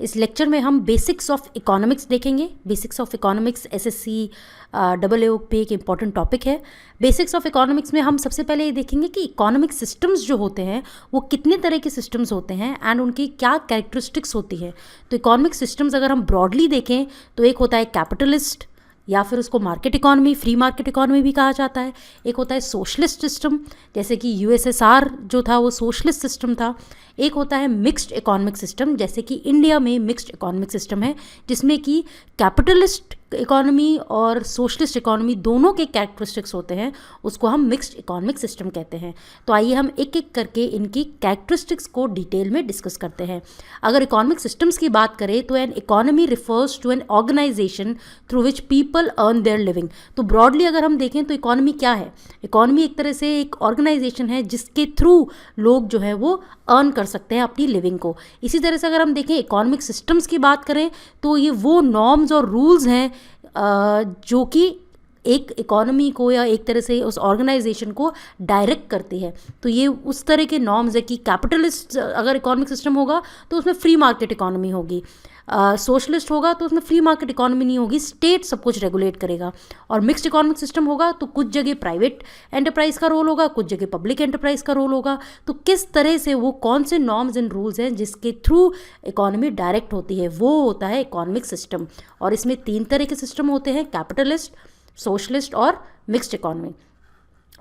इस लेक्चर में हम बेसिक्स ऑफ इकोनॉमिक्स देखेंगे। Basics of economics SSC AAO पे एक इम्पॉर्टेंट टॉपिक है। बेसिक्स ऑफ इकोनॉमिक्स में हम सबसे पहले ये देखेंगे कि इकोनॉमिक सिस्टम्स जो होते हैं वो कितने तरह के सिस्टम्स होते हैं एंड उनकी क्या कैरेक्टरिस्टिक्स होती है। तो इकोनॉमिक सिस्टम्स अगर हम ब्रॉडली देखें तो एक होता है कैपिटलिस्ट, या फिर उसको market economy, free market economy भी कहा जाता है। एक होता है सोशलिस्ट सिस्टम, जैसे कि USSR जो था वो सोशलिस्ट सिस्टम था। एक होता है मिक्स्ड इकोनॉमिक सिस्टम, जैसे कि इंडिया में मिक्स्ड इकोनॉमिक सिस्टम है, जिसमें कि कैपिटलिस्ट इकोनॉमी और सोशलिस्ट इकोनॉमी दोनों के कैरेक्टरिस्टिक्स होते हैं, उसको हम मिक्स्ड इकोनॉमिक सिस्टम कहते हैं। तो आइए हम एक एक करके इनकी कैरेक्टरिस्टिक्स को डिटेल में डिस्कस करते हैं। अगर इकोनॉमिक सिस्टम्स की बात करें तो an economy refers to an organisation through which people earn their living. तो ब्रॉडली अगर हम देखें तो इकोनॉमी क्या है? इकोनॉमी एक तरह से एक ऑर्गेनाइजेशन है जिसके थ्रू लोग जो है वो अर्न कर सकते हैं अपनी लिविंग को। इसी तरह से अगर हम देखें इकोनॉमिक सिस्टम्स की बात करें तो ये वो नॉर्म्स और रूल्स हैं जो कि एक इकोनॉमी को या एक तरह से उस ऑर्गेनाइजेशन को डायरेक्ट करती है। तो ये उस तरह के नॉर्म्स है कि कैपिटलिस्ट अगर इकोनॉमिक सिस्टम होगा तो उसमें फ्री मार्केट इकोनॉमी होगी, सोशलिस्ट होगा तो उसमें फ्री मार्केट इकोनॉमी नहीं होगी, स्टेट सब कुछ रेगुलेट करेगा। और मिक्स्ड इकोनॉमिक सिस्टम होगा तो कुछ जगह प्राइवेट एंटरप्राइज का रोल होगा, कुछ जगह पब्लिक एंटरप्राइज का रोल होगा। तो किस तरह से वो कौन से नॉर्म्स एंड रूल्स हैं जिसके थ्रू इकोनॉमी डायरेक्ट होती है, वो होता है इकोनॉमिक सिस्टम। और इसमें 3 तरह के सिस्टम होते हैं, कैपिटलिस्ट, सोशलिस्ट और मिक्स्ड इकोनॉमी।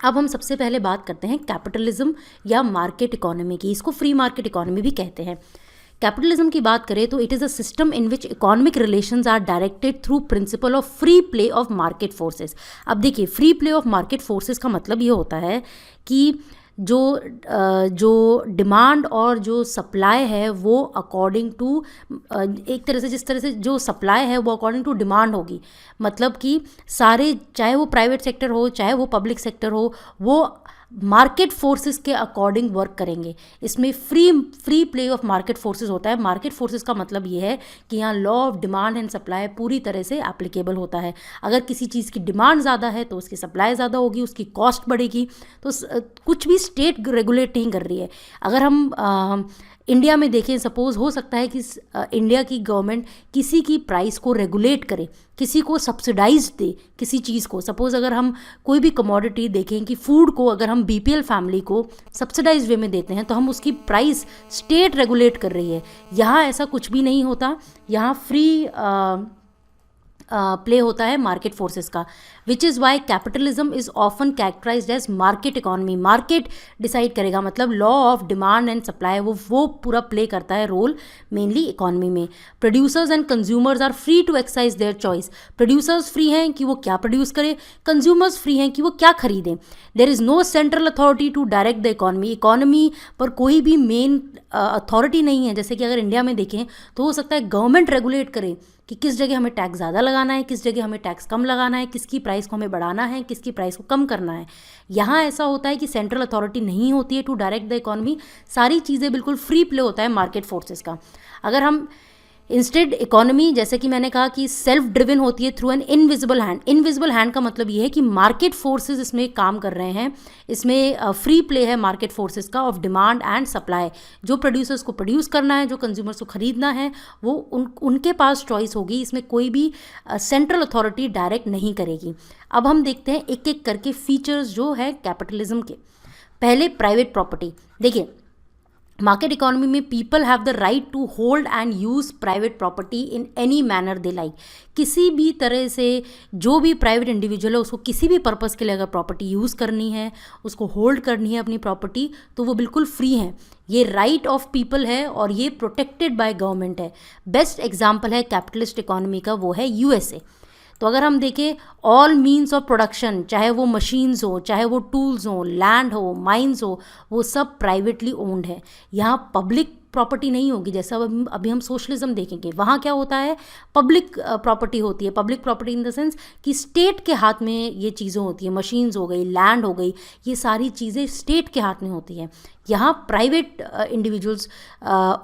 अब हम सबसे पहले बात करते हैं कैपिटलिज्म या मार्केट इकोनॉमी की। इसको फ्री मार्केट इकोनॉमी भी कहते हैं। कैपिटलिज्म की बात करें तो it is a system in which economic relations are directed through principle of free play of market forces. अब देखिए, free play of market forces का मतलब ये होता है कि जो डिमांड और जो सप्लाई है वो अकॉर्डिंग टू एक तरह से जिस तरह से जो सप्लाई है वो अकॉर्डिंग टू डिमांड होगी। मतलब कि सारे, चाहे वो प्राइवेट सेक्टर हो चाहे वो पब्लिक सेक्टर हो, वो मार्केट फोर्सेस के अकॉर्डिंग वर्क करेंगे। इसमें free play of market forces होता है। मार्केट फोर्सेस का मतलब ये है कि यहाँ law of demand and supply पूरी तरह से एप्लीकेबल होता है। अगर किसी चीज़ की डिमांड ज़्यादा है तो उसकी सप्लाई ज़्यादा होगी, उसकी कॉस्ट बढ़ेगी। तो कुछ भी स्टेट रेगुलेट नहीं कर रही है। अगर हम इंडिया में देखें, सपोज हो सकता है कि इंडिया की गवर्नमेंट किसी की प्राइस को रेगुलेट करे, किसी को सब्सिडाइज दे किसी चीज़ को। सपोज अगर हम कोई भी कमोडिटी देखें कि फूड को अगर हम BPL फैमिली को सब्सिडाइज वे में देते हैं तो हम उसकी प्राइस स्टेट रेगुलेट कर रही है। यहाँ ऐसा कुछ भी नहीं होता। यहाँ फ्री प्ले होता है मार्केट फोर्सेस का, which is why capitalism is often characterised as market economy. Market decide करेगा, मतलब law of demand and supply वो पूरा प्ले करता है रोल मेनली इकोनॉमी में। Producers and consumers are free to exercise their choice. Producers free हैं कि वो क्या प्रोड्यूस करें, कंज्यूमर्स फ्री हैं कि वो क्या खरीदें। There is no central authority to direct the economy. Economy पर कोई भी मेन अथॉरिटी नहीं है। जैसे कि अगर इंडिया में देखें तो हो सकता है गवर्नमेंट रेगुलेट करे कि किस जगह हमें टैक्स ज़्यादा लगाना है, किस जगह हमें टैक्स कम लगाना है, किसकी प्राइस को हमें बढ़ाना है, किसकी प्राइस को कम करना है। यहाँ ऐसा होता है कि सेंट्रल अथॉरिटी नहीं होती है टू डायरेक्ट द इकोनॉमी। सारी चीज़ें बिल्कुल फ्री प्ले होता है मार्केट फोर्सेस का। अगर हम इंस्टेड इकोनॉमी, जैसे कि मैंने कहा कि सेल्फ ड्रिवन होती है through an invisible hand. Invisible hand का मतलब ये है कि मार्केट फोर्सेस इसमें काम कर रहे हैं। इसमें फ्री प्ले है मार्केट फोर्सेस का ऑफ डिमांड एंड सप्लाई। जो प्रोड्यूसर्स को प्रोड्यूस करना है, जो कंज्यूमर्स को खरीदना है, वो उनके पास चॉइस होगी। इसमें कोई भी सेंट्रल अथॉरिटी डायरेक्ट नहीं करेगी। अब हम देखते हैं एक एक करके फीचर्स जो है कैपिटलिज्म के। पहले प्राइवेट प्रॉपर्टी। देखिए, मार्केट इकोनॉमी में people have the right to hold and use private property in any manner they like. किसी भी तरह से जो भी प्राइवेट इंडिविजुअल है उसको किसी भी पर्पज़ के लिए अगर प्रॉपर्टी यूज़ करनी है, उसको होल्ड करनी है अपनी प्रॉपर्टी, तो वो बिल्कुल फ्री हैं। ये राइट ऑफ पीपल है और ये प्रोटेक्टेड बाय गवर्नमेंट है। बेस्ट एग्जाम्पल है कैपिटलिस्ट इकोनॉमी का, वो है USA। तो अगर हम देखें, ऑल मीन्स ऑफ प्रोडक्शन, चाहे वो मशीन्स हो, चाहे वो टूल्स हो, लैंड हो, माइंस हो, वो सब प्राइवेटली ओन्ड है। यहाँ पब्लिक प्रॉपर्टी नहीं होगी। जैसा अभी हम सोशलिज्म देखेंगे, वहाँ क्या होता है, पब्लिक प्रॉपर्टी होती है। Public property in the sense कि स्टेट के हाथ में ये चीज़ें होती हैं, मशीन्स हो गई, लैंड हो गई, ये सारी चीज़ें स्टेट के हाथ में होती हैं। यहाँ प्राइवेट इंडिविजुअल्स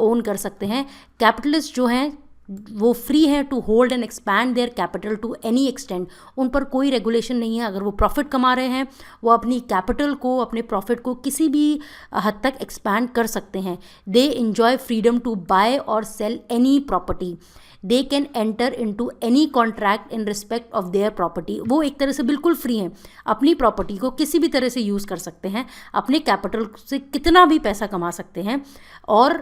ओन कर सकते हैं। कैपिटलिस्ट जो हैं वो फ्री हैं to hold and expand their capital to any extend. उन पर कोई रेगुलेशन नहीं है। अगर वो प्रॉफिट कमा रहे हैं, वो अपनी कैपिटल को, अपने प्रॉफिट को किसी भी हद तक एक्सपैंड कर सकते हैं। They enjoy freedom to buy और sell any property. They can enter into any contract in respect of their property. वो एक तरह से बिल्कुल फ्री हैं, अपनी प्रॉपर्टी को किसी भी तरह से यूज़ कर सकते हैं, अपने कैपिटल से कितना भी पैसा कमा सकते हैं, और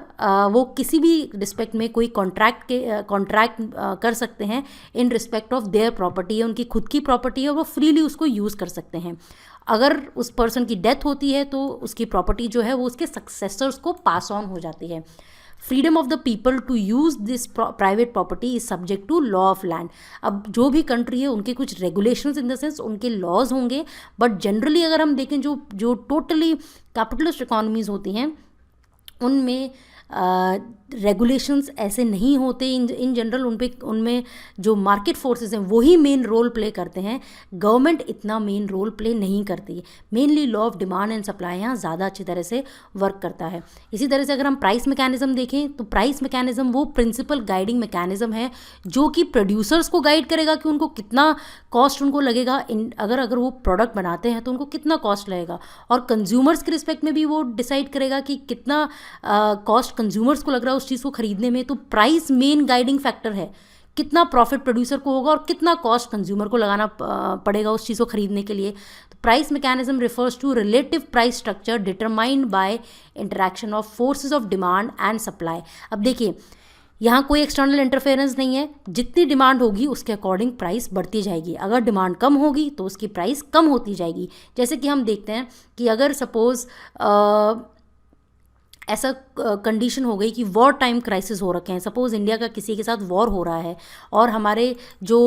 वो किसी भी रिस्पेक्ट में कोई कॉन्ट्रैक्ट कर सकते हैं इन रिस्पेक्ट ऑफ देयर प्रॉपर्टी है, उनकी खुद की प्रॉपर्टी है, वो फ्रीली उसको यूज़ कर सकते हैं। अगर उस पर्सन की डेथ होती है तो उसकी प्रॉपर्टी जो है वो उसके सक्सेसर्स को पास ऑन हो जाती है। Freedom of the people to use this private property is subject to law of land. अब जो भी कंट्री है उनके कुछ रेगुलेशंस इन द सेंस उनके लॉज होंगे, बट जनरली अगर हम देखें जो टोटली कैपिटलिस्ट इकोनॉमीज़ होती हैं उनमें रेगुलेशंस ऐसे नहीं होते। इन जनरल उनमें जो मार्केट फोर्सेस हैं वही मेन रोल प्ले करते हैं। गवर्नमेंट इतना मेन रोल प्ले नहीं करती। Mainly law of demand and supply यहाँ ज़्यादा अच्छी तरह से वर्क करता है। इसी तरह से अगर हम प्राइस मैकेनिज्म देखें तो प्राइस मैकेनिज्म वो प्रिंसिपल गाइडिंग मैकेनिज्म है जो कि प्रोड्यूसर्स को गाइड करेगा कि उनको कितना कॉस्ट उनको लगेगा, अगर वो प्रोडक्ट बनाते हैं तो उनको कितना कॉस्ट लगेगा, और कंज्यूमर्स के रिस्पेक्ट में भी वो डिसाइड करेगा कि कितना कॉस्ट कंज्यूमर्स को लग रहा है उस चीज़ को खरीदने में। तो प्राइस मेन गाइडिंग फैक्टर है, कितना प्रॉफिट प्रोड्यूसर को होगा और कितना कॉस्ट कंज्यूमर को लगाना पड़ेगा उस चीज़ को खरीदने के लिए। तो price mechanism refers to relative price structure determined by interaction of forces of demand and supply. अब देखिए यहाँ कोई एक्सटर्नल इंटरफेरेंस नहीं है, जितनी डिमांड होगी उसके अकॉर्डिंग प्राइस बढ़ती जाएगी। अगर डिमांड कम होगी तो उसकी प्राइस कम होती जाएगी। जैसे कि हम देखते हैं कि अगर सपोज़ ऐसा कंडीशन हो गई कि वॉर टाइम क्राइसिस हो रखे हैं, सपोज़ इंडिया का किसी के साथ वॉर हो रहा है और हमारे जो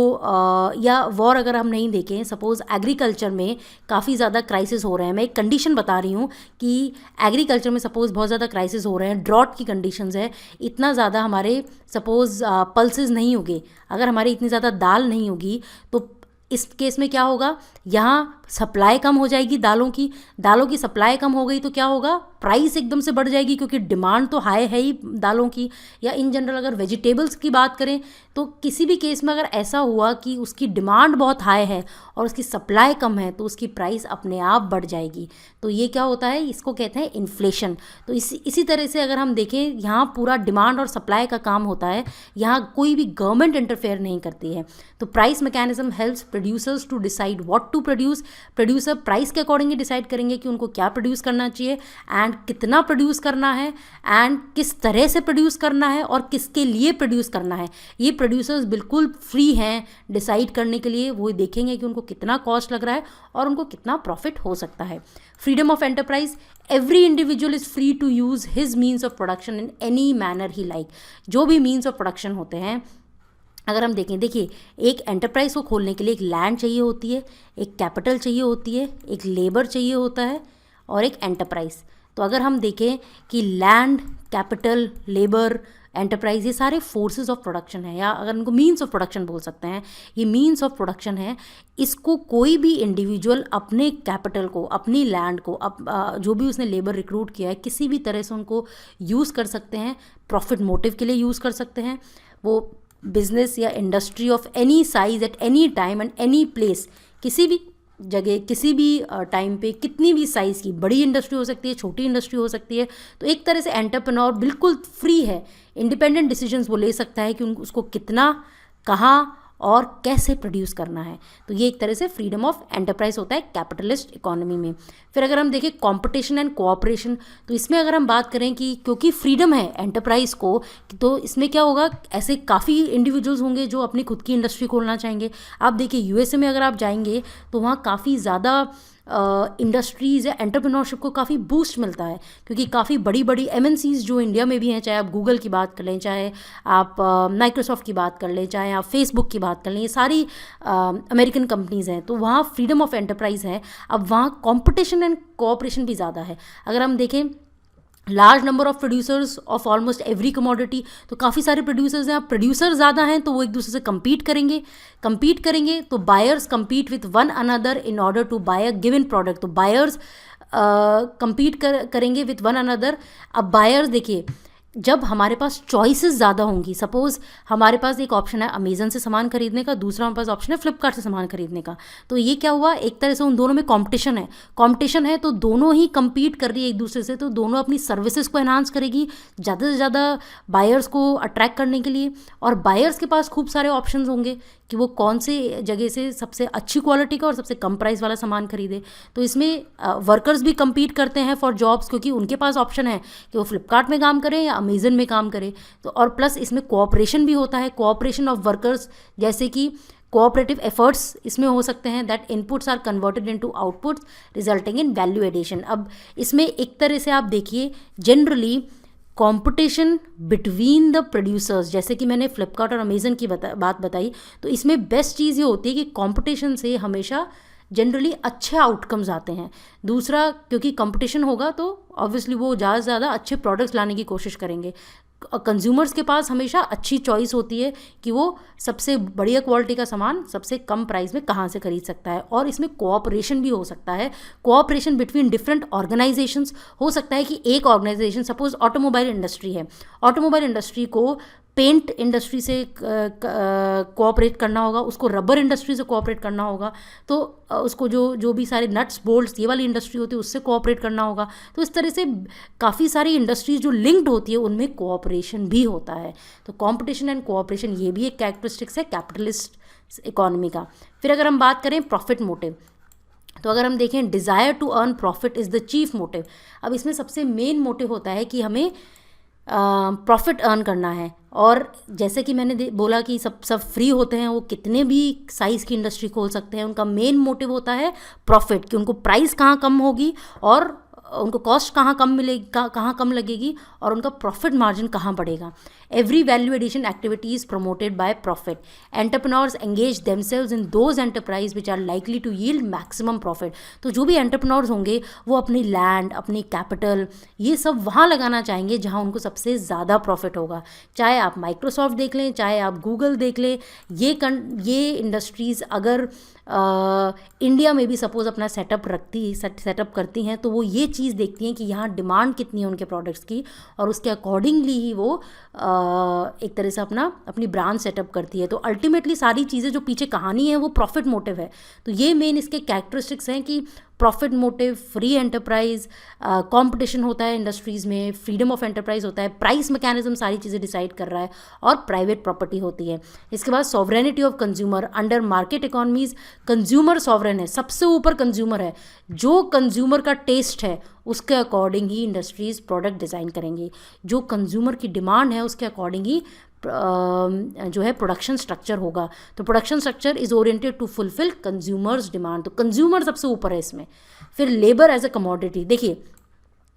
या वॉर अगर हम नहीं देखें, सपोज़ एग्रीकल्चर में काफ़ी ज़्यादा क्राइसिस हो रहे हैं। मैं एक कंडीशन बता रही हूँ कि एग्रीकल्चर में सपोज़ बहुत ज़्यादा क्राइसिस हो रहे हैं, ड्रॉट की कंडीशंस है, इतना ज़्यादा हमारे सपोज़ पल्सेस नहीं होंगे, अगर हमारी इतनी ज़्यादा दाल नहीं होगी तो इस केस में क्या होगा, यहाँ सप्लाई कम हो जाएगी दालों की सप्लाई कम हो गई तो क्या होगा, प्राइस एकदम से बढ़ जाएगी क्योंकि डिमांड तो हाई है ही दालों की। या इन जनरल अगर वेजिटेबल्स की बात करें तो किसी भी केस में अगर ऐसा हुआ कि उसकी डिमांड बहुत हाई है और उसकी सप्लाई कम है तो उसकी प्राइस अपने आप बढ़ जाएगी। तो ये क्या होता है, इसको कहते हैं इन्फ्लेशन। तो इसी तरह से अगर हम देखें यहाँ पूरा डिमांड और सप्लाई का काम होता है, यहाँ कोई भी गवर्नमेंट इंटरफेयर नहीं करती है। तो price mechanism helps producers to decide what to produce. Producer price के अकॉर्डिंग डिसाइड करेंगे कि उनको क्या प्रोड्यूस करना चाहिए एंड कितना प्रोड्यूस करना है एंड किस तरह से प्रोड्यूस करना है और किसके लिए प्रोड्यूस करना है। ये प्रोड्यूसर्स बिल्कुल फ्री हैं डिसाइड करने के लिए। वो देखेंगे कि उनको कितना कॉस्ट लग रहा है और उनको कितना प्रॉफिट हो सकता है। Freedom of enterprise, every individual is free to use his means of production in any manner he likes. जो भी मीन्स ऑफ प्रोडक्शन होते हैं अगर हम देखिए एक एंटरप्राइज को खोलने के लिए एक लैंड चाहिए होती है, एक कैपिटल चाहिए होती है, एक लेबर चाहिए होता है और एक एंटरप्राइज। तो अगर हम देखें कि लैंड, कैपिटल, लेबर, एंटरप्राइज ये सारे फोर्सेस ऑफ प्रोडक्शन है, या अगर उनको मीन्स ऑफ प्रोडक्शन बोल सकते हैं, ये मीन्स ऑफ प्रोडक्शन है। इसको कोई भी इंडिविजुअल अपने कैपिटल को, अपनी लैंड को, जो भी उसने लेबर रिक्रूट किया है किसी भी तरह से उनको यूज़ कर सकते हैं, प्रॉफिट मोटिव के लिए यूज़ कर सकते हैं। वो बिजनेस या industry of any size at any time and any place, किसी भी जगह किसी भी टाइम पे कितनी भी साइज़ की बड़ी इंडस्ट्री हो सकती है, छोटी इंडस्ट्री हो सकती है। तो एक तरह से एंटरप्रेन्योर बिल्कुल फ्री है, इंडिपेंडेंट डिसीजंस वो ले सकता है कि उसको कितना, कहाँ और कैसे प्रोड्यूस करना है। तो ये एक तरह से फ्रीडम ऑफ एंटरप्राइज होता है कैपिटलिस्ट इकोनॉमी में। फिर अगर हम देखें कंपटीशन एंड कोऑपरेशन, तो इसमें अगर हम बात करें कि क्योंकि फ्रीडम है एंटरप्राइज को, तो इसमें क्या होगा, ऐसे काफ़ी इंडिविजुअल्स होंगे जो अपनी खुद की इंडस्ट्री खोलना चाहेंगे। आप देखिए यूएसए में अगर आप जाएंगे तो वहाँ काफ़ी ज़्यादा इंडस्ट्रीज़ या एंटरप्रेन्योरशिप को काफ़ी बूस्ट मिलता है, क्योंकि काफ़ी बड़ी बड़ी एमएनसीज़ जो इंडिया में भी हैं, चाहे आप गूगल की बात कर लें, चाहे आप माइक्रोसॉफ्ट की बात कर लें, चाहे आप फेसबुक की बात कर लें, ये सारी अमेरिकन कंपनीज़ हैं। तो वहाँ फ्रीडम ऑफ एंटरप्राइज है। अब वहाँ कॉम्पिटिशन एंड कोऑपरेशन भी ज़्यादा है। अगर हम देखें large number of producers of almost every commodity, तो काफ़ी सारे प्रोड्यूसर्स हैं। अब प्रोड्यूसर ज़्यादा हैं तो वो एक दूसरे से compete करेंगे तो buyers compete with one another in order to buy a given product. तो बायर्स compete करेंगे विथ वन अनदर। अब बायर्स देखिए जब हमारे पास चॉइसेस ज़्यादा होंगी, सपोज़ हमारे पास एक ऑप्शन है अमेज़न से सामान खरीदने का, दूसरा हमारे पास ऑप्शन है फ्लिपकार्ट से सामान खरीदने का, तो ये क्या हुआ, एक तरह से उन दोनों में कंपटीशन है तो दोनों ही compete कर रही है एक दूसरे से, तो दोनों अपनी सर्विसेज को एनहांस करेगी ज़्यादा से ज़्यादा बायर्स को अट्रैक्ट करने के लिए, और बायर्स के पास खूब सारे ऑप्शंस होंगे कि वो कौन से जगह से सबसे अच्छी क्वालिटी का और सबसे कम प्राइस वाला सामान खरीदे। तो इसमें वर्कर्स भी compete करते हैं फॉर जॉब्स, क्योंकि उनके पास ऑप्शन है कि वो फ्लिपकार्ट में काम करें या अमेज़न में काम करें। तो और प्लस इसमें कोऑपरेशन भी होता है, कोऑपरेशन ऑफ वर्कर्स, जैसे कि कोऑपरेटिव एफर्ट्स इसमें हो सकते हैं, that inputs are converted into outputs resulting in value addition. अब इसमें एक तरह से आप देखिए generally competition between the producers, जैसे कि मैंने फ्लिपकार्ट और अमेज़न की बात बताई, तो इसमें बेस्ट चीज़ ये होती है कि कंपटीशन से हमेशा जनरली अच्छे आउटकम्स आते हैं। दूसरा, क्योंकि कंपटीशन होगा तो ऑब्वियसली वो ज़्यादा से ज़्यादा अच्छे प्रोडक्ट्स लाने की कोशिश करेंगे। कंज्यूमर्स के पास हमेशा अच्छी चॉइस होती है कि वो सबसे बढ़िया क्वालिटी का सामान सबसे कम प्राइस में कहाँ से खरीद सकता है। और इसमें कोऑपरेशन भी हो सकता है, कोऑपरेशन बिटवीन डिफरेंट ऑर्गेनाइजेशंस। हो सकता है कि एक ऑर्गेनाइजेशन, सपोज ऑटोमोबाइल इंडस्ट्री है, ऑटोमोबाइल इंडस्ट्री को पेंट इंडस्ट्री से कोऑपरेट करना होगा, उसको रबर इंडस्ट्री से कोऑपरेट करना होगा, तो उसको जो भी सारे नट्स बोल्ट्स ये वाली इंडस्ट्री होती है उससे कोऑपरेट करना होगा। तो इस तरह से काफ़ी सारी इंडस्ट्रीज जो लिंक्ड होती है उनमें कोऑपरेशन भी होता है। तो कंपटीशन एंड कोऑपरेशन ये भी एक कैरेक्टरिस्टिक्स है कैपिटलिस्ट इकोनॉमी का। फिर अगर हम बात करें प्रॉफिट मोटिव, तो अगर हम देखें desire to earn profit is the chief motive. अब इसमें सबसे मेन मोटिव होता है कि हमें प्रॉफिट अर्न करना है। और जैसे कि मैंने बोला कि सब फ्री होते हैं, वो कितने भी साइज़ की इंडस्ट्री खोल सकते हैं, उनका मेन मोटिव होता है प्रॉफिट, कि उनको प्राइस कहाँ कम होगी और उनको कॉस्ट कहाँ कम मिलेगी, कहाँ कम लगेगी, और उनका प्रॉफिट मार्जिन कहाँ बढ़ेगा। Every value addition activity is promoted by profit. Entrepreneurs engage themselves in those enterprise which are likely to yield maximum profit. तो जो भी एंटरप्रेन्योर्स होंगे वो अपनी लैंड, अपनी कैपिटल, ये सब वहाँ लगाना चाहेंगे जहाँ उनको सबसे ज़्यादा प्रॉफिट होगा। चाहे आप माइक्रोसॉफ्ट देख लें, चाहे आप गूगल देख लें, ये इंडस्ट्रीज़ अगर इंडिया में भी सपोज़ अपना सेटअप करती हैं, तो वो ये चीज़ देखती हैं कि यहाँ डिमांड कितनी है उनके प्रोडक्ट्स की, और उसके अकॉर्डिंगली ही वो एक तरह से अपनी ब्रांच सेटअप करती है। तो अल्टीमेटली सारी चीज़ें जो पीछे कहानी है वो प्रॉफिट मोटिव है। तो ये मेन इसके कैरेक्टरिस्टिक्स हैं कि profit motive, free enterprise, competition होता है इंडस्ट्रीज़ में, फ्रीडम ऑफ एंटरप्राइज होता है, प्राइस मैकेनिज्म सारी चीज़ें डिसाइड कर रहा है, और प्राइवेट प्रॉपर्टी होती है। इसके बाद sovereignty of consumer. Under market economies consumer sovereign है, सबसे ऊपर कंज्यूमर है। जो कंज्यूमर का टेस्ट है उसके अकॉर्डिंग ही इंडस्ट्रीज़ प्रोडक्ट डिज़ाइन करेंगी, जो कंज्यूमर की डिमांड है उसके अकॉर्डिंग ही जो है प्रोडक्शन स्ट्रक्चर होगा। तो production structure is oriented to fulfil consumers demand. तो कंज्यूमर सबसे ऊपर है इसमें। फिर लेबर एज अ कमोडिटी, देखिए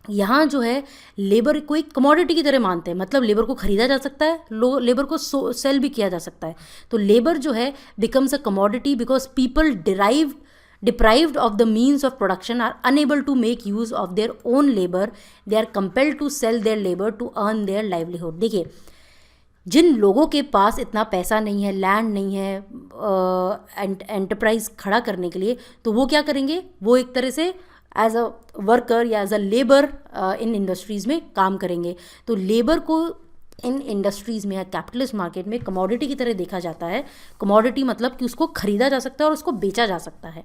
यहाँ जो है लेबर को एक कमोडिटी की तरह मानते हैं, मतलब लेबर को खरीदा जा सकता है, लेबर को सेल भी किया जा सकता है। तो लेबर जो है becomes a commodity because people deprived of the means of production are unable to make use of their own labor. They are compelled to sell their labor to earn their livelihood. देखिए, जिन लोगों के पास इतना पैसा नहीं है, land नहीं है enterprise खड़ा करने के लिए, तो वो क्या करेंगे, वो एक तरह से एज अ वर्कर या as a labour in industries में काम करेंगे। तो लेबर को इन इंडस्ट्रीज़ में या कैपिटलिस्ट मार्केट में कमोडिटी की तरह देखा जाता है। कमोडिटी मतलब कि उसको खरीदा जा सकता है और उसको बेचा जा सकता है।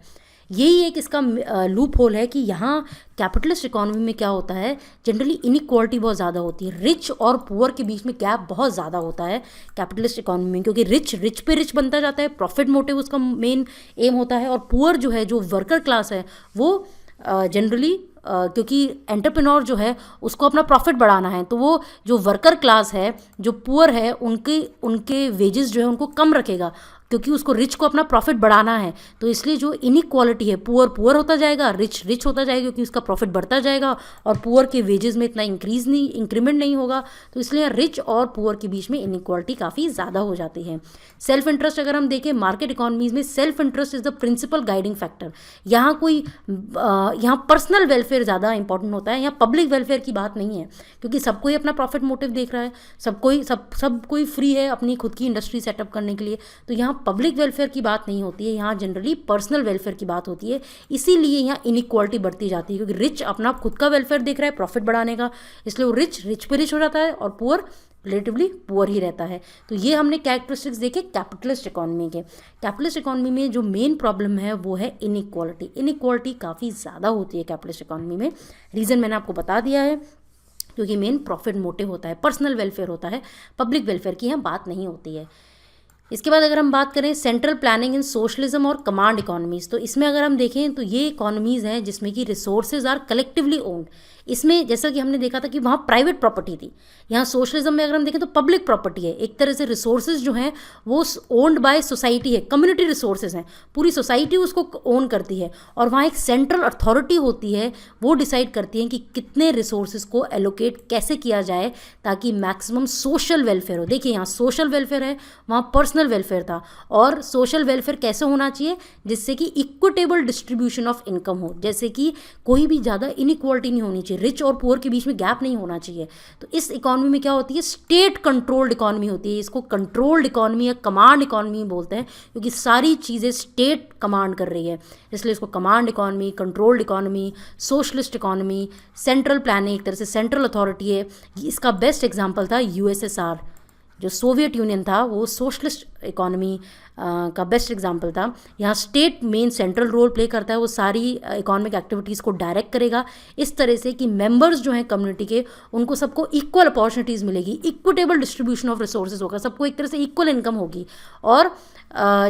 यही एक इसका लूप होल है कि यहाँ कैपिटलिस्ट इकोनॉमी में क्या होता है, जनरली इनइक्वालिटी बहुत ज़्यादा होती है, रिच और पुअर के बीच में गैप बहुत ज़्यादा होता है कैपिटलिस्ट इकोनॉमी में, क्योंकि रिच पे रिच बनता जाता है, प्रॉफिट मोटिव उसका मेन एम होता है, और पुअर जो है, जो वर्कर क्लास है, वो जनरली क्योंकि एंटरप्रेन्योर जो है उसको अपना प्रॉफिट बढ़ाना है, तो वो जो वर्कर क्लास है, जो पुअर है, उनके वेजेस जो है उनको कम रखेगा, क्योंकि उसको रिच को अपना प्रॉफिट बढ़ाना है। तो इसलिए जो इनइक्वालिटी है, पुअर होता जाएगा, रिच होता जाएगा, क्योंकि उसका प्रॉफिट बढ़ता जाएगा, और पुअर के वेजेस में इतना इंक्रीमेंट नहीं होगा। तो इसलिए रिच और पुअर के बीच में इनइक्वालिटी काफ़ी ज़्यादा हो जाती है। सेल्फ इंटरेस्ट अगर हम देखें मार्केट इकोनॉमीज़ में, self interest is the principal guiding factor. यहाँ पर्सनल वेलफेयर ज़्यादा इंपॉर्टेंट होता है, यहाँ पब्लिक वेलफेयर की बात नहीं है, क्योंकि सब कोई अपना प्रॉफिट मोटिव देख रहा है, सब कोई फ्री है अपनी खुद की इंडस्ट्री सेटअप करने के लिए। तो यहाँ यहाँ पब्लिक वेलफेयर की बात नहीं होती है, यहाँ जनरली पर्सनल वेलफेयर की बात होती है। इसीलिए यहाँ इनइक्वालिटी बढ़ती जाती है, क्योंकि रिच अपना खुद का वेलफेयर देख रहा है प्रॉफिट बढ़ाने का, इसलिए वो रिच पे रिच हो जाता है और पुअर रिलेटिवली पुअर ही रहता है। तो ये हमने कैरेक्टरिस्टिक्स देखे कैपिटलिस्ट इकोनॉमी के। कैपिटलिस्ट इकोनॉमी में जो मेन प्रॉब्लम है वो है इनइक्वालिटी। इनइक्वालिटी काफ़ी ज़्यादा होती है कैपिटलिस्ट इकोनॉमी में। रीज़न मैंने आपको बता दिया है, क्योंकि मेन प्रॉफिट मोटिव होता है, पर्सनल वेलफेयर होता है, पब्लिक वेलफेयर की यहाँ बात नहीं होती है। इसके बाद अगर हम बात करें सेंट्रल प्लानिंग इन सोशलिज्म और कमांड इकोनॉमीज़, तो इसमें अगर हम देखें तो ये इकोनॉमीज़ हैं जिसमें कि रिसोर्सेज आर कलेक्टिवली ओन्ड। इसमें जैसा कि हमने देखा था कि वहाँ प्राइवेट प्रॉपर्टी थी, यहाँ सोशलिज्म में अगर हम देखें तो पब्लिक प्रॉपर्टी है। एक तरह से रिसोर्सेज जो हैं वो ओन्ड बाय सोसाइटी है, कम्युनिटी रिसोर्सेज हैं, पूरी सोसाइटी उसको ओन करती है, और वहाँ एक सेंट्रल अथॉरिटी होती है, वो डिसाइड करती है कि कितने रिसोर्सेज को एलोकेट कैसे किया जाए ताकि मैक्सिमम सोशल वेलफेयर हो। देखिए यहाँ सोशल वेलफेयर है, वहाँ पर्सनल वेलफेयर था, और सोशल वेलफेयर कैसे होना चाहिए, जिससे कि इक्विटेबल डिस्ट्रीब्यूशन ऑफ इनकम हो, जैसे कि कोई भी ज़्यादा इनइक्वालिटी नहीं होनी चाहिए, रिच और पुअर के बीच में गैप नहीं होना चाहिए। तो इस इकोनॉमी में क्या होती है, स्टेट कंट्रोल्ड इकोनॉमी होती है। इसको कंट्रोल्ड इकोनॉमी या कमांड इकोनॉमी बोलते हैं, क्योंकि सारी चीज़ें स्टेट कमांड कर रही है, इसलिए इसको command economy, controlled economy, socialist economy, central planning, एक तरह से सेंट्रल अथॉरिटी है। इसका बेस्ट एग्जाम्पल था यूएसएसआर, जो सोवियत यूनियन था, वो सोशलिस्ट इकोनॉमी का बेस्ट एग्जांपल था। यहाँ state main central role play करता है, वो सारी इकोनॉमिक एक्टिविटीज़ को डायरेक्ट करेगा इस तरह से कि मेंबर्स जो हैं कम्युनिटी के, उनको सबको इक्वल अपॉर्चुनिटीज़ मिलेगी, इक्विटेबल डिस्ट्रीब्यूशन ऑफ रिसोर्सेज होगा, सबको एक तरह से इक्वल इनकम होगी, और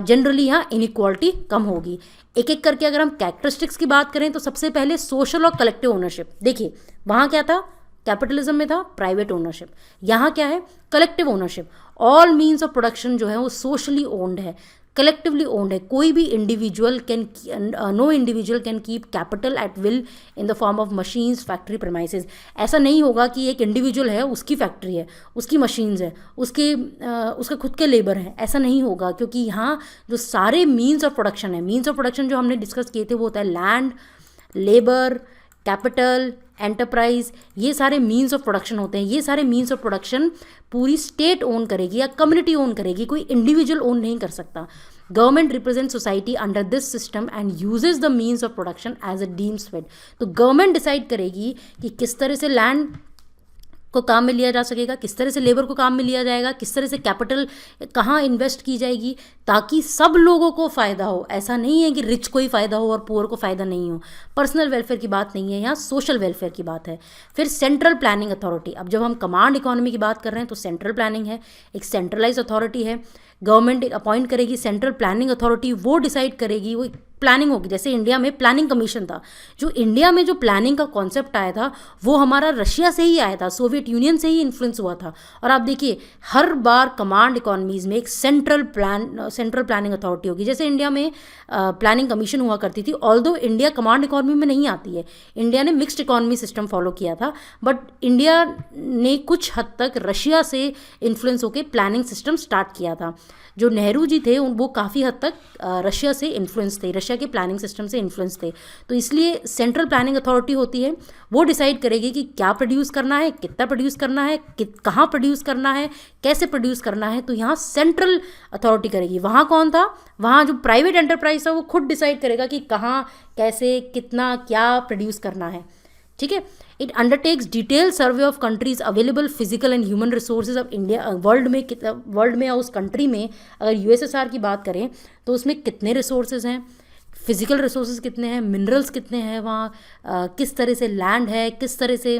जनरली यहाँ इनइक्वालिटी कम होगी। एक एक करके अगर हम कैरेक्टरिस्टिक्स की बात करें तो सबसे पहले सोशल और कलेक्टिव ओनरशिप। देखिए वहाँ क्या था, कैपिटलिज्म में था प्राइवेट ओनरशिप, यहाँ क्या है collective ownership. All means of production जो है वो सोशली ओन्ड है, कलेक्टिवली ओन्ड है। कोई भी individual no individual can keep capital at will in the form of machines, factory, premises. ऐसा नहीं होगा कि एक इंडिविजुअल है, उसकी फैक्ट्री है, उसकी मशीन्स है, उसका खुद के लेबर है, ऐसा नहीं होगा, क्योंकि यहाँ जो सारे मीन्स ऑफ प्रोडक्शन है, मीन्स ऑफ प्रोडक्शन जो हमने डिस्कस किए थे वो होता है लैंड, लेबर, कैपिटल, एंटरप्राइज, ये सारे मीन्स ऑफ प्रोडक्शन होते हैं। ये सारे मीन्स ऑफ प्रोडक्शन पूरी स्टेट ओन करेगी या कम्युनिटी ओन करेगी, कोई इंडिविजुअल ओन नहीं कर सकता। Government represent society under this system and uses the means of production as a deems fit. तो गवर्नमेंट डिसाइड करेगी कि किस तरह से लैंड को काम में लिया जा सकेगा, किस तरह से लेबर को काम में लिया जाएगा, किस तरह से कैपिटल कहाँ इन्वेस्ट की जाएगी, ताकि सब लोगों को फ़ायदा हो। ऐसा नहीं है कि रिच को ही फ़ायदा हो और पुअर को फ़ायदा नहीं हो। पर्सनल वेलफेयर की बात नहीं है, यहाँ सोशल वेलफेयर की बात है। फिर सेंट्रल प्लानिंग अथॉरिटी। अब जब हम कमांड इकोनॉमी की बात कर रहे हैं तो सेंट्रल प्लानिंग है, एक सेंट्रलाइज अथॉरिटी है, गवर्नमेंट अपॉइंट करेगी सेंट्रल प्लानिंग अथॉरिटी, वो डिसाइड करेगी, वो प्लानिंग होगी। जैसे इंडिया में प्लानिंग कमीशन था, जो इंडिया में जो प्लानिंग का कॉन्सेप्ट आया था वो हमारा रशिया से ही आया था, सोवियत यूनियन से ही इन्फ्लुएंस हुआ था। और आप देखिए हर बार कमांड इकोनॉमीज़ में एक सेंट्रल प्लानिंग अथॉरिटी होगी। जैसे इंडिया में प्लानिंग कमीशन हुआ करती थी, ऑल्दो इंडिया कमांड इकोनॉमी में नहीं आती है, इंडिया ने मिक्स्ड इकोनॉमी सिस्टम फॉलो किया था, बट इंडिया ने कुछ हद तक रशिया से इन्फ्लुएंस होकर प्लानिंग सिस्टम स्टार्ट किया था। जो नेहरू जी थे वो काफ़ी हद तक रशिया से इन्फ्लुएंस थे, रशिया के प्लानिंग सिस्टम से इन्फ्लुएंस थे। तो इसलिए सेंट्रल प्लानिंग अथॉरिटी होती है, वो डिसाइड करेगी कि क्या प्रोड्यूस करना है, कितना प्रोड्यूस करना है, कहाँ प्रोड्यूस करना है, कैसे प्रोड्यूस करना है। तो यहाँ सेंट्रल अथॉरिटी करेगी। वहाँ कौन था, वहाँ जो प्राइवेट एंटरप्राइज था वो खुद डिसाइड करेगा कि कहाँ, कैसे, कितना, क्या प्रोड्यूस करना है। ठीक है। It undertakes detail survey of countries available physical and human resources of India. World में या उस कंट्री में अगर यूएसएसआर की बात करें तो उसमें कितने रिसोर्सेज हैं, फिजिकल रिसोर्सेज कितने हैं, मिनरल्स कितने हैं वहाँ, किस तरह से लैंड है, किस तरह से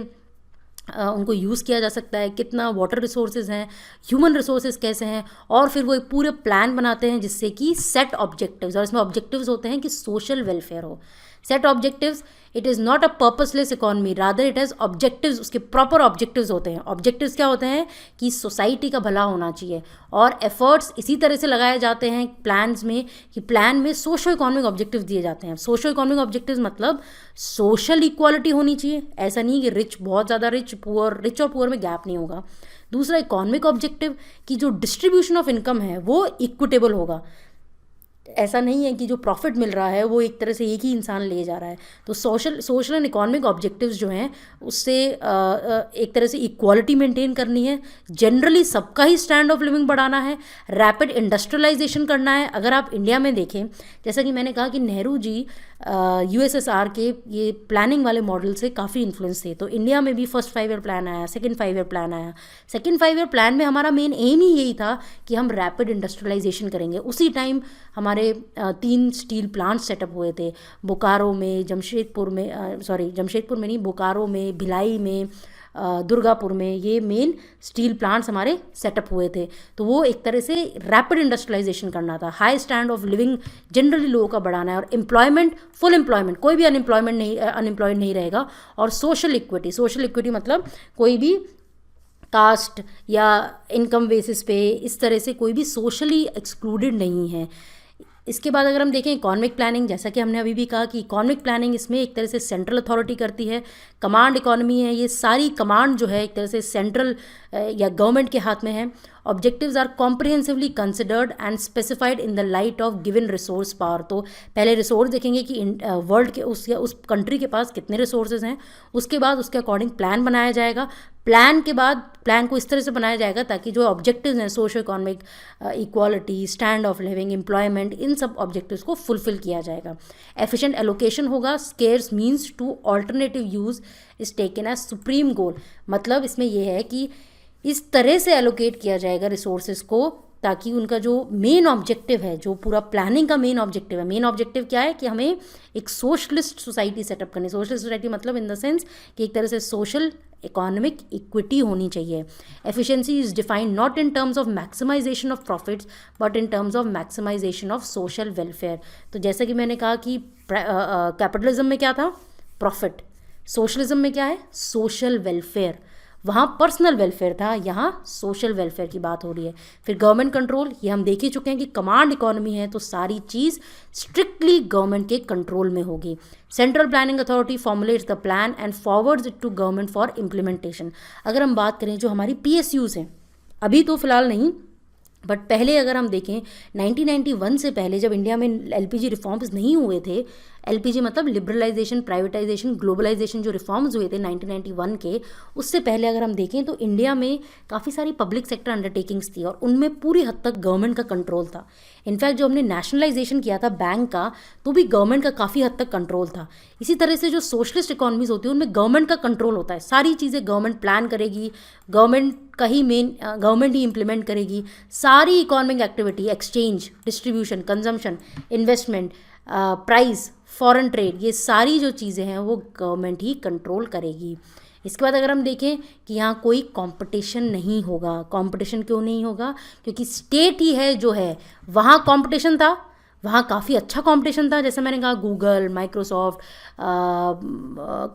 उनको यूज़ किया जा सकता है, कितना वाटर रिसोर्सेज हैं, ह्यूमन रिसोर्सेज कैसे हैं, और फिर वो एक पूरे प्लान बनाते हैं जिससे कि सेट ऑब्जेक्टिव्स, और इसमें ऑब्जेक्टिव्स होते हैं कि सोशल वेलफेयर हो। Set objectives, it is not a purposeless economy, rather it has objectives, उसके प्रॉपर ऑब्जेक्टिव्स होते हैं। ऑब्जेक्टिव्स क्या होते हैं कि सोसाइटी का भला होना चाहिए, और एफर्ट्स इसी तरह से लगाए जाते हैं प्लान्स में कि प्लान में सोशो इकोनॉमिक ऑब्जेक्टिव्स दिए जाते हैं। सोशो इकोनॉमिक ऑब्जेक्टिव्स मतलब सोशल इक्वालिटी होनी चाहिए, ऐसा नहीं कि रिच बहुत ज़्यादा रिच और पुअर में गैप नहीं होगा। दूसरा इकोनॉमिक ऑब्जेक्टिव कि जो डिस्ट्रीब्यूशन ऑफ इनकम है वो इक्विटेबल होगा। ऐसा नहीं है कि जो प्रॉफिट मिल रहा है वो एक तरह से एक ही इंसान ले जा रहा है। तो सोशल एंड इकोनॉमिक ऑब्जेक्टिव्स जो हैं उससे एक तरह से इक्वालिटी मेंटेन करनी है, जनरली सबका ही स्टैंड ऑफ लिविंग बढ़ाना है, रैपिड इंडस्ट्रियलाइजेशन करना है। अगर आप इंडिया में देखें, जैसा कि मैंने कहा कि नेहरू जी यूएसएसआर के ये प्लानिंग वाले मॉडल से काफ़ी इन्फ्लुएंस थे। तो इंडिया में भी फर्स्ट 5 ईयर प्लान आया, सेकंड 5 ईयर प्लान आया। सेकंड 5 ईयर प्लान में हमारा मेन एम ही यही था कि हम रैपिड इंडस्ट्रियलाइजेशन करेंगे। उसी टाइम हमारे 3 स्टील प्लांट सेटअप हुए थे, बोकारो में, जमशेदपुर में, जमशेदपुर में नहीं, बोकारो में, भिलाई में, दुर्गापुर में, ये मेन स्टील प्लांट्स हमारे सेटअप हुए थे। तो वो एक तरह से रैपिड इंडस्ट्रियलाइजेशन करना था, high stand of living generally लोगों का बढ़ाना है, और एम्प्लॉयमेंट, फुल एम्प्लॉयमेंट, कोई भी अनएम्प्लॉयड नहीं रहेगा। और सोशल इक्विटी मतलब कोई भी कास्ट या इनकम बेसिस पे इस तरह से कोई भी सोशली एक्सक्लूडेड नहीं है। इसके बाद अगर हम देखें इकोनॉमिक प्लानिंग, जैसा कि हमने अभी भी कहा कि इकोनॉमिक प्लानिंग इसमें एक तरह से सेंट्रल अथॉरिटी करती है, कमांड इकोनॉमी है, ये सारी कमांड जो है एक तरह से सेंट्रल या गवर्नमेंट के हाथ में है। Objectives are comprehensively considered and specified in the light of given resource power. तो पहले रिसोर्स देखेंगे कि वर्ल्ड के उस कंट्री के पास कितने रिसोर्सेज हैं, उसके बाद उसके अकॉर्डिंग प्लान बनाया जाएगा। प्लान के बाद प्लान को इस तरह से बनाया जाएगा ताकि जो ऑब्जेक्टिव्स हैं, socio economic, equality, stand of living, employment, इन सब ऑब्जेक्टिव्स को फुलफिल किया जाएगा। एफिशिएंट एलोकेशन होगा, scarce means to alternative use is taken as supreme goal. मतलब इसमें यह है कि इस तरह से एलोकेट किया जाएगा रिसोर्सेज को ताकि उनका जो मेन ऑब्जेक्टिव है, जो पूरा प्लानिंग का मेन ऑब्जेक्टिव है, मेन ऑब्जेक्टिव क्या है कि हमें एक सोशलिस्ट सोसाइटी सेटअप करनी। सोशलिस्ट सोसाइटी मतलब इन द सेंस कि एक तरह से सोशल इकोनॉमिक इक्विटी होनी चाहिए। Efficiency is defined not in terms of maximisation of profits but in terms of maximisation of social welfare. तो जैसा कि मैंने कहा कि कैपिटलिज्म में क्या था, प्रॉफिट, सोशलिज्म में क्या है, सोशल वेलफेयर। वहाँ पर्सनल वेलफेयर था, यहाँ सोशल वेलफेयर की बात हो रही है। फिर गवर्नमेंट कंट्रोल, ये हम देख ही चुके हैं कि कमांड इकोनॉमी है तो सारी चीज़ स्ट्रिक्टली गवर्नमेंट के कंट्रोल में होगी। Central planning authority formulates the plan and forwards it to government for implementation. अगर हम बात करें जो हमारी PSUs हैं, अभी तो फिलहाल नहीं बट पहले अगर हम देखें 1991 से पहले जब इंडिया में LPG रिफॉर्म्स नहीं हुए थे, LPG मतलब लिबरलाइजेशन, प्राइवेटाइजेशन, ग्लोबलाइजेशन, जो रिफॉर्म्स हुए थे 1991 के, उससे पहले अगर हम देखें तो इंडिया में काफ़ी सारी पब्लिक सेक्टर अंडरटेकिंग्स थी और उनमें पूरी हद तक गवर्नमेंट का कंट्रोल था। इनफैक्ट जो हमने नेशनलाइजेशन किया था बैंक का, तो भी गवर्नमेंट का काफ़ी हद तक कंट्रोल था। इसी तरह से जो सोशलिस्ट इकोनॉमीज होती है उनमें गवर्नमेंट का कंट्रोल होता है, सारी चीज़ें गवर्नमेंट प्लान करेगी, गवर्नमेंट ही इम्प्लीमेंट करेगी। सारी economic activity, exchange, distribution, consumption, investment, price, foreign trade, ये सारी जो चीज़ें हैं वो गवर्नमेंट ही कंट्रोल करेगी। इसके बाद अगर हम देखें कि यहाँ कोई कंपटीशन नहीं होगा। कंपटीशन क्यों नहीं होगा? क्योंकि स्टेट ही है जो है, वहाँ कंपटीशन था, वहाँ काफ़ी अच्छा कंपटीशन था। जैसे मैंने कहा गूगल, माइक्रोसॉफ्ट,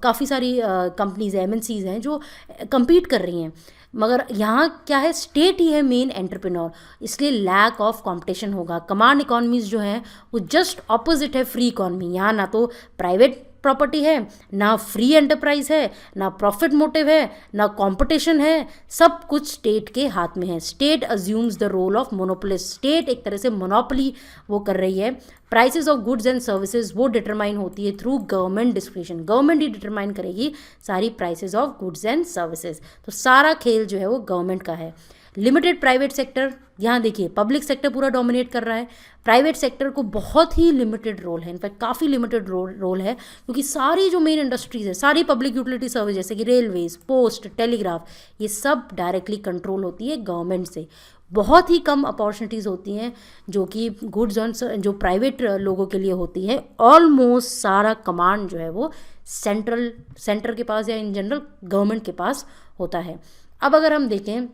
काफ़ी सारी कंपनीज MNCs हैं जो compete कर रही हैं, मगर यहाँ क्या है, स्टेट ही है मेन एंटरप्रेन्योर, इसलिए लैक ऑफ कंपटीशन होगा। कमांड इकोनॉमीज जो हैं वो जस्ट ऑपोजिट है फ्री इकोनॉमी। यहाँ ना तो प्राइवेट प्रॉपर्टी है, ना फ्री एंटरप्राइज है, ना प्रॉफिट मोटिव है, ना कंपटीशन है, सब कुछ स्टेट के हाथ में है। State assumes the role of monopolist. State एक तरह से मोनोपोली वो कर रही है। Prices of goods and services वो डिटरमाइन होती है थ्रू गवर्नमेंट डिस्क्रिप्शन। गवर्नमेंट ही डिटरमाइन करेगी सारी prices of goods and services. तो सारा खेल जो है वो गवर्नमेंट का है। लिमिटेड प्राइवेट सेक्टर, यहाँ देखिए पब्लिक सेक्टर पूरा डोमिनेट कर रहा है, प्राइवेट सेक्टर को बहुत ही लिमिटेड रोल है, इनफैक्ट काफ़ी लिमिटेड रोल है, क्योंकि सारी जो मेन इंडस्ट्रीज है, सारी पब्लिक यूटिलिटी सर्विस जैसे कि रेलवेज, पोस्ट, टेलीग्राफ, ये सब डायरेक्टली कंट्रोल होती है गवर्नमेंट से। बहुत ही कम अपॉर्चुनिटीज़ होती हैं जो कि गुड्स ऑन जो प्राइवेट लोगों के लिए होती है। ऑलमोस्ट सारा कमांड जो है वो सेंटर के पास या इन जनरल गवर्नमेंट के पास होता है। अब अगर हम देखें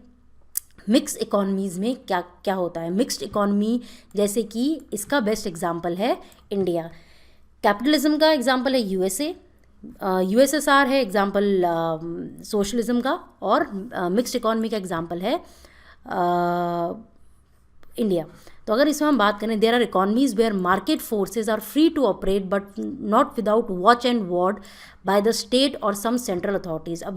मिक्स इकोनॉमीज़ में क्या क्या होता है। मिक्स्ड इकोनॉमी जैसे कि इसका बेस्ट एग्जांपल है इंडिया। कैपिटलिज्म का एग्जांपल है USA, USSR है एग्जांपल सोशलिज्म का, और मिक्स्ड इकोनॉमी का एग्जांपल है इंडिया। तो अगर इसमें हम बात करें, there are economies where market forces are free to operate but not without watch and ward by the state और सम सेंट्रल अथॉरिटीज़। अब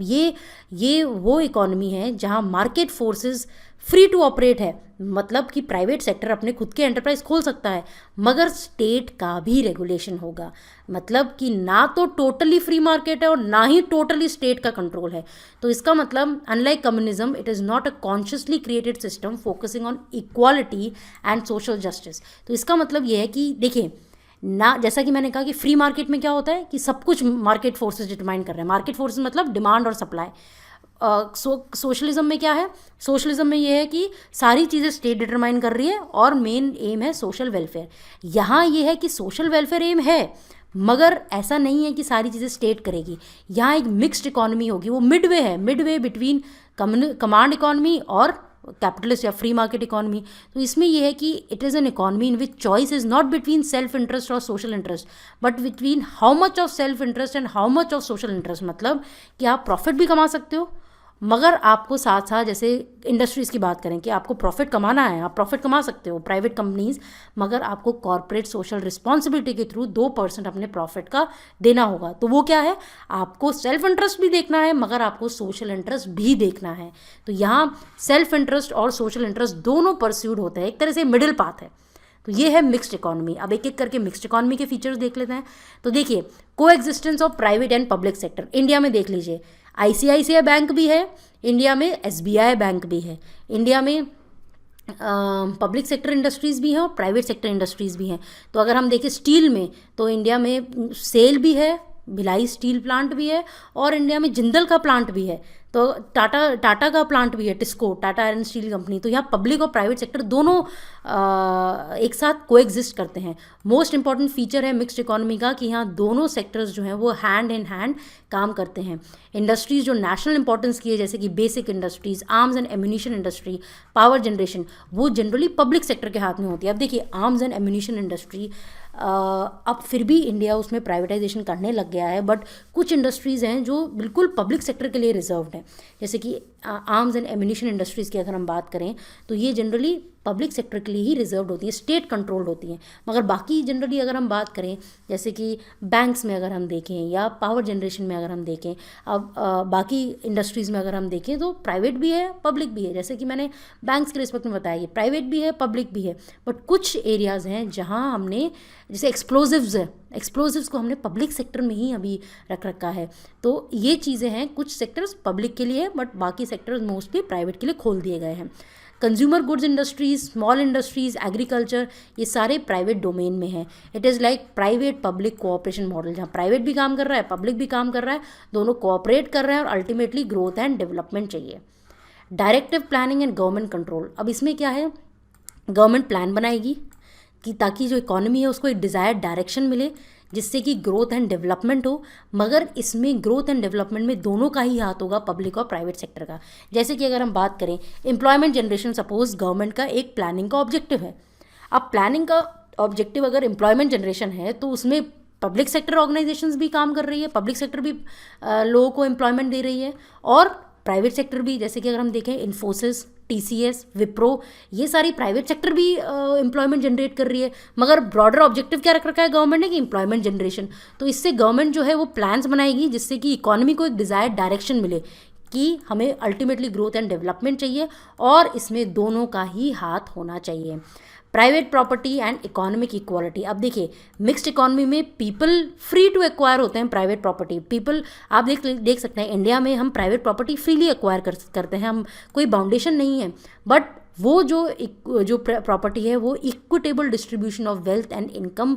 ये वो इकोनॉमी है जहाँ market forces free to operate है, मतलब कि प्राइवेट सेक्टर अपने खुद के एंटरप्राइज खोल सकता है, मगर स्टेट का भी रेगुलेशन होगा। मतलब कि ना तो टोटली फ्री मार्केट है और ना ही टोटली स्टेट का कंट्रोल है। तो इसका मतलब unlike communism, it is not a consciously created system focusing on equality and social justice. तो इसका मतलब ये है कि देखिए ना, जैसा कि मैंने कहा कि फ्री मार्केट में क्या होता है कि सब कुछ मार्केट फोर्सेस डिटरमाइन कर रहे हैं। मार्केट फोर्सेस मतलब डिमांड और सप्लाई। सोशलिज्म में क्या है, सोशलिज्म में ये है कि सारी चीज़ें स्टेट डिटरमाइन कर रही है और मेन एम है सोशल वेलफेयर। यहाँ ये है कि सोशल वेलफेयर एम है, मगर ऐसा नहीं है कि सारी चीज़ें स्टेट करेगी। यहाँ एक मिक्स्ड इकोनॉमी होगी, वो मिडवे है, मिडवे बिटवीन कमांड इकोनॉमी और कैपिटलिस्ट या फ्री मार्केट इकोनॉमी। तो इसमें यह है कि it is an economy in which choice is not between self interest और social interest, but between how much of self interest and how much of social interest. मतलब कि आप प्रॉफिट भी कमा सकते हो, मगर आपको साथ साथ, जैसे इंडस्ट्रीज़ की बात करें कि आपको प्रॉफिट कमाना है, आप प्रॉफिट कमा सकते हो प्राइवेट कंपनीज, मगर आपको कॉर्पोरेट सोशल रिस्पॉन्सिबिलिटी के थ्रू 2% अपने प्रॉफिट का देना होगा। तो वो क्या है, आपको सेल्फ इंटरेस्ट भी देखना है मगर आपको सोशल इंटरेस्ट भी देखना है। तो यहाँ सेल्फ इंटरेस्ट और सोशल इंटरेस्ट दोनों परस्यूड होते हैं, एक तरह से मिडिल पाथ है। तो ये है मिक्स्ड इकोनॉमी। अब एक एक करके मिक्स्ड इकोनॉमी के फीचर्स देख लेते हैं। तो देखिए, को existence of private and public sector. India में देख लीजिए, आईसीआईसीआई बैंक भी है इंडिया में, एसबीआई बैंक भी है इंडिया में, पब्लिक सेक्टर इंडस्ट्रीज़ भी हैं और प्राइवेट सेक्टर इंडस्ट्रीज़ भी हैं। तो अगर हम देखें स्टील में, तो इंडिया में सेल भी है, भिलाई स्टील प्लांट भी है, और इंडिया में जिंदल का प्लांट भी है। तो टाटा का प्लांट भी है, TISCO, Tata iron steel company. तो यहाँ पब्लिक और प्राइवेट सेक्टर दोनों एक साथ कोएग्जिस्ट करते हैं। मोस्ट इंपॉर्टेंट फीचर है मिक्स्ड इकोनॉमी का कि यहाँ दोनों सेक्टर्स जो हैं वो हैंड इन हैंड काम करते हैं। इंडस्ट्रीज़ जो नेशनल इंपॉर्टेंस की है, जैसे कि basic industries, arms and ammunition industry, power generation, वो जनरली पब्लिक सेक्टर के हाथ में होती है। अब देखिए, आर्म्स एंड एम्यूनिशन इंडस्ट्री, अब फिर भी इंडिया उसमें प्राइवेटाइजेशन करने लग गया है, बट कुछ इंडस्ट्रीज़ हैं जो बिल्कुल पब्लिक सेक्टर के लिए रिजर्व्ड हैं। जैसे कि आर्म्स एंड एम्यूनिशन इंडस्ट्रीज़ की अगर हम बात करें तो ये जनरली पब्लिक सेक्टर के लिए ही रिजर्व्ड होती है, स्टेट कंट्रोल्ड होती हैं। मगर बाकी जनरली अगर हम बात करें, जैसे कि बैंक्स में अगर हम देखें या पावर जनरेशन में अगर हम देखें, अब बाकी इंडस्ट्रीज़ में अगर हम देखें तो प्राइवेट भी है, पब्लिक भी है। जैसे कि मैंने बैंक्स के रिस्पेक्ट में बताया, प्राइवेट भी है, पब्लिक भी है। बट कुछ एरियाज़ हैं जहाँ हमने, जैसे एक्सप्लोजिव्स है, एक्सप्लोजिव्स को हमने पब्लिक सेक्टर में ही अभी रख रखा है। तो ये चीज़ें हैं, कुछ सेक्टर्स पब्लिक के लिए बट बाकी सेक्टर्स मोस्टली प्राइवेट के लिए खोल दिए गए हैं। Consumer goods industries, small industries, agriculture, ये सारे प्राइवेट डोमेन में हैं। It is like private public cooperation model, जहाँ प्राइवेट भी काम कर रहा है, पब्लिक भी काम कर रहा है, दोनों कोऑपरेट कर रहे हैं और अल्टीमेटली ग्रोथ एंड डेवलपमेंट चाहिए। Directive planning and government control. अब इसमें क्या है, गवर्नमेंट प्लान बनाएगी कि ताकि जो इकोनॉमी है उसको एक डिज़ायर्ड डायरेक्शन मिले जिससे कि ग्रोथ एंड डेवलपमेंट हो, मगर इसमें ग्रोथ एंड डेवलपमेंट में दोनों का ही हाथ होगा, पब्लिक और प्राइवेट सेक्टर का। जैसे कि अगर हम बात करें एम्प्लॉयमेंट जनरेशन, सपोज गवर्नमेंट का एक प्लानिंग का ऑब्जेक्टिव है। अब प्लानिंग का ऑब्जेक्टिव अगर एम्प्लॉयमेंट जनरेशन है तो उसमें पब्लिक सेक्टर ऑर्गेनाइजेशंस भी काम कर रही है, पब्लिक सेक्टर भी लोगों को एम्प्लॉयमेंट दे रही है, और प्राइवेट सेक्टर भी, जैसे कि अगर हम देखें इन्फोसिस, टीसीएस, विप्रो, ये सारी प्राइवेट सेक्टर भी एम्प्लॉयमेंट जनरेट कर रही है। मगर ब्रॉडर ऑब्जेक्टिव क्या रख रखा है गवर्नमेंट ने कि एम्प्लॉयमेंट जनरेशन। तो इससे गवर्नमेंट जो है वो प्लान्स बनाएगी जिससे कि इकोनॉमी को एक डिज़ायर्ड डायरेक्शन मिले कि हमें अल्टीमेटली ग्रोथ एंड डेवलपमेंट चाहिए और इसमें दोनों का ही हाथ होना चाहिए। Private property and economic equality. अब देखिए, मिक्स्ड इकोनॉमी में पीपल फ्री टू एक्वायर होते हैं प्राइवेट प्रॉपर्टी। पीपल, आप देख सकते हैं इंडिया में हम प्राइवेट प्रॉपर्टी फ्रीली एक्वायर करते हैं, हम कोई बाउंडेशन नहीं है। बट वो जो प्रॉपर्टी है वो equitable distribution of wealth and income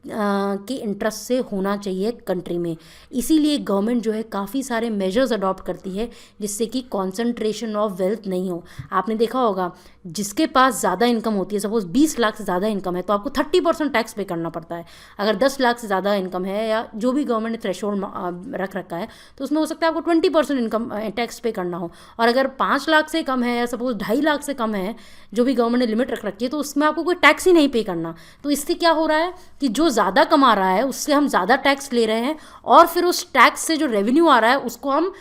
के इंटरेस्ट से होना चाहिए कंट्री में। इसीलिए गवर्नमेंट जो है काफ़ी सारे मेजर्स अडॉप्ट करती है जिससे कि कॉन्सेंट्रेशन ऑफ वेल्थ नहीं हो। आपने देखा होगा जिसके पास ज़्यादा इनकम होती है, सपोज 20 लाख से ज़्यादा इनकम है तो आपको 30% टैक्स पे करना पड़ता है। अगर 10 लाख से ज़्यादा इनकम है या जो भी गवर्नमेंट ने थ्रेशोल्ड रख रखा है तो उसमें हो सकता है आपको 20% इनकम टैक्स पे करना हो। और अगर 5 लाख से कम है या सपोज 2.5 लाख से कम है, जो भी गवर्नमेंट ने लिमिट रख रखी है, तो उसमें आपको कोई टैक्स ही नहीं पे करना। तो इससे क्या हो रहा है कि जो ज़्यादा कमा रहा है उससे हम ज़्यादा टैक्स ले रहे हैं और फिर उस टैक्स से जो रेवेन्यू आ रहा है उसको हम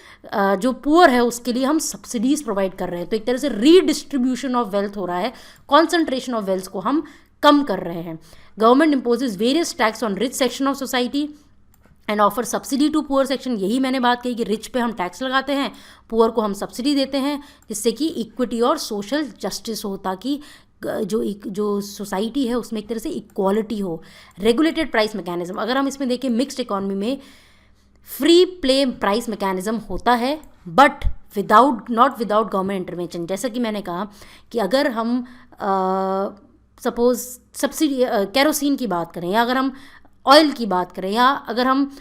जो पुअर है उसके लिए हम सब्सिडीज़ प्रोवाइड कर रहे हैं। तो एक तरह से रीडिस्ट्रीब्यूशन ऑफ वेल्थ हो रहा है, कॉन्सेंट्रेशन ऑफ वेल्थ को हम कम कर रहे हैं। Government imposes various tax on rich section of society and offer subsidy to poor section, यही मैंने बात कही कि रिच पे हम टैक्स लगाते हैं, पुअर को हम सब्सिडी देते हैं, जिससे कि इक्विटी और सोशल जस्टिस हो, ताकि जो सोसाइटी है उसमें एक तरह से इक्वालिटी हो। रेगुलेटेड प्राइस मैकेनिज्म, अगर हम इसमें देखें मिक्स्ड इकोनॉमी में फ्री प्ले प्राइस मैकेनिज्म होता है, but not without government intervention. जैसा कि मैंने कहा कि अगर हम सपोज सब्सिडी केरोसिन की बात करें, या अगर हम ऑयल की बात करें, या अगर हम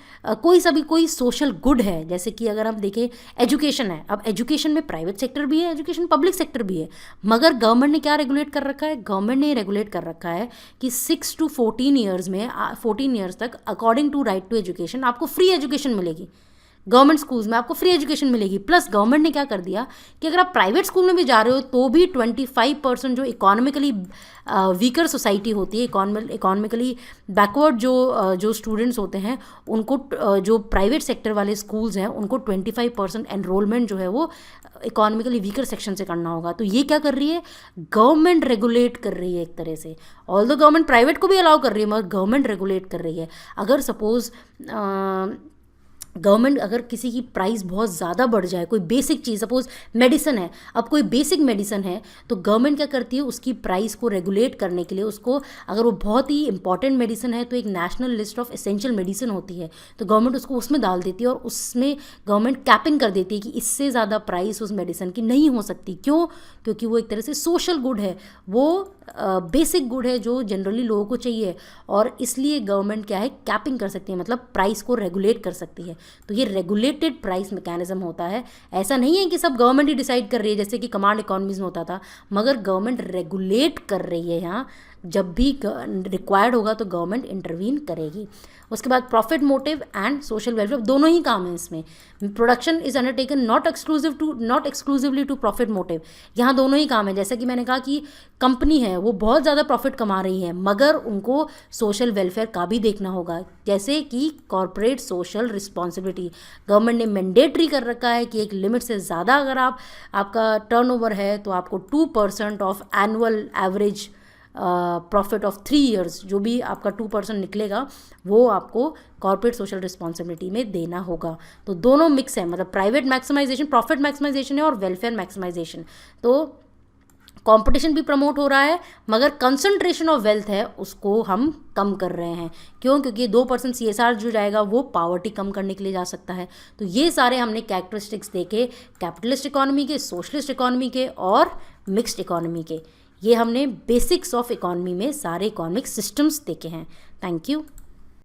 कोई सोशल गुड है, जैसे कि अगर हम देखें एजुकेशन है, अब एजुकेशन में प्राइवेट सेक्टर भी है, एजुकेशन पब्लिक सेक्टर भी है, मगर गवर्नमेंट ने क्या रेगुलेट कर रखा है, गवर्नमेंट ने रेगुलेट कर रखा है कि 6 to 14 ईयर्स में 14 ईयर्स तक according to right to education आपको फ्री एजुकेशन मिलेगी, गवर्नमेंट स्कूल्स में आपको फ्री एजुकेशन मिलेगी। प्लस गवर्नमेंट ने क्या कर दिया कि अगर आप प्राइवेट स्कूल में भी जा रहे हो तो भी 25% जो इकोनॉमिकली वीकर सोसाइटी होती है, इकोनॉमिकली बैकवर्ड जो स्टूडेंट्स होते हैं, उनको जो प्राइवेट सेक्टर वाले स्कूल्स हैं उनको 25% एनरोलमेंट जो है वो इकोनॉमिकली वीकर सेक्शन से करना होगा। तो ये क्या कर रही है, गवर्नमेंट रेगुलेट कर रही है एक तरह से। ऑल्दो गवर्नमेंट प्राइवेट को भी अलाउ कर रही है, मगर गवर्नमेंट रेगुलेट कर रही है। अगर सपोज गवर्नमेंट अगर किसी की प्राइस बहुत ज़्यादा बढ़ जाए, कोई बेसिक चीज़, सपोज मेडिसिन है, अब कोई बेसिक मेडिसिन है, तो गवर्नमेंट क्या करती है, उसकी प्राइस को रेगुलेट करने के लिए उसको, अगर वो बहुत ही इंपॉर्टेंट मेडिसिन है तो एक national list of essential medicine होती है, तो गवर्नमेंट उसको उसमें डाल देती है और उसमें गवर्नमेंट कैपिंग कर देती है कि इससे ज़्यादा प्राइस उस मेडिसिन की नहीं हो सकती। क्यों? क्योंकि वो एक तरह से सोशल गुड है, वो बेसिक गुड है जो जनरली लोगों को चाहिए, और इसलिए गवर्नमेंट क्या है, कैपिंग कर सकती है, मतलब प्राइस को रेगुलेट कर सकती है। तो ये रेगुलेटेड प्राइस मैकेनिज्म होता है। ऐसा नहीं है कि सब गवर्नमेंट ही डिसाइड कर रही है, जैसे कि कमांड इकोनॉमीज में होता था, मगर गवर्नमेंट रेगुलेट कर रही है यहाँ। जब भी रिक्वायर्ड होगा तो गवर्नमेंट इंटरवीन करेगी। उसके बाद profit motive and social welfare, दोनों ही काम है इसमें। Production is undertaken not exclusively to profit motive, यहाँ दोनों ही काम है। जैसे कि मैंने कहा कि कंपनी है वो बहुत ज़्यादा प्रॉफिट कमा रही है, मगर उनको सोशल वेलफेयर का भी देखना होगा, जैसे कि कॉरपोरेट सोशल रिस्पॉन्सिबिलिटी। गवर्नमेंट ने मैंडेटरी कर रखा है कि एक लिमिट से ज़्यादा अगर आपका टर्नओवर है तो आपको 2% of annual average profit of 3 years, जो भी आपका 2% निकलेगा वो आपको कॉर्पोरेट सोशल रिस्पॉन्सिबिलिटी में देना होगा। तो दोनों मिक्स है, मतलब प्राइवेट मैक्सिमाइजेशन, प्रॉफिट मैक्सिमाइजेशन है, और वेलफेयर मैक्सिमाइजेशन। तो कंपटीशन भी प्रमोट हो रहा है, मगर कंसंट्रेशन ऑफ वेल्थ है उसको हम कम कर रहे हैं। क्यों? क्योंकि 2% CSR जो जाएगा वो पावर्टी कम करने के लिए जा सकता है। तो ये सारे हमने कैरेक्टरिस्टिक्स देखे कैपिटलिस्ट इकोनॉमी के, सोशलिस्ट इकोनॉमी के और मिक्स्ड इकोनॉमी के। ये हमने बेसिक्स ऑफ इकोनॉमी में सारे इकोनॉमिक सिस्टम्स देखे हैं। Thank you.